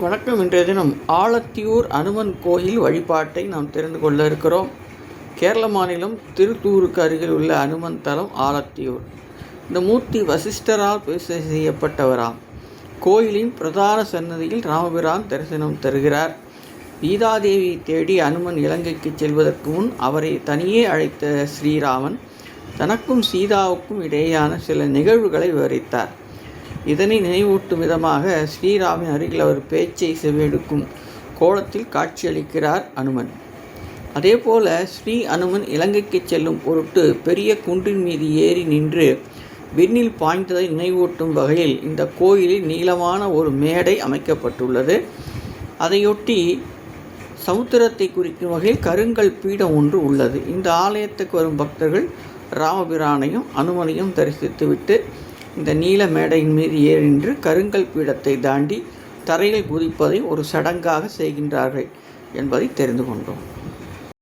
வணக்கம். இன்றைய தினம் ஆலத்தியூர் அனுமன் கோயில் வழிபாட்டை நாம் தெரிந்து கொள்ள இருக்கிறோம். கேரள மாநிலம் திருத்தூருக்கு அருகில் உள்ள அனுமன் தலம் ஆலத்தியூர். இந்த மூர்த்தி வசிஷ்டரால் பிரதிஷ்டை செய்யப்பட்டவராம். கோயிலின் பிரதான சன்னதியில் ராமபிரான் தரிசனம் தருகிறார். சீதாதேவியை தேடி அனுமன் இலங்கைக்கு செல்வதற்கு முன் அவரை தனியே அழைத்த ஸ்ரீராமன் தனக்கும் சீதாவுக்கும் இடையேயான சில நிகழ்வுகளை விவரித்தார். இதனை நினைவூட்டும் விதமாக ஸ்ரீராமின் அருகில் அவர் பேச்சை செவியெடுக்கும் கோலத்தில் காட்சியளிக்கிறார் அனுமன். அதேபோல ஸ்ரீ அனுமன் இலங்கைக்கு செல்லும் பொருட்டு பெரிய குன்றின் மீது ஏறி நின்று விண்ணில் பாய்ந்ததை நினைவூட்டும் வகையில் இந்த கோயிலில் நீளமான ஒரு மேடை அமைக்கப்பட்டுள்ளது. அதையொட்டி சமுத்திரத்தை குறிக்கும் வகையில் கருங்கல் பீடம் ஒன்று உள்ளது. இந்த ஆலயத்துக்கு வரும் பக்தர்கள் ராமபிரானையும் அனுமனையும் தரிசித்துவிட்டு இந்த நீல மேடையின் மீது ஏறி நின்று கருங்கல் பீடத்தை தாண்டி தரையில் குதிப்பதை ஒரு சடங்காக செய்கின்றார்கள் என்பதை தெரிந்து கொண்டோம்.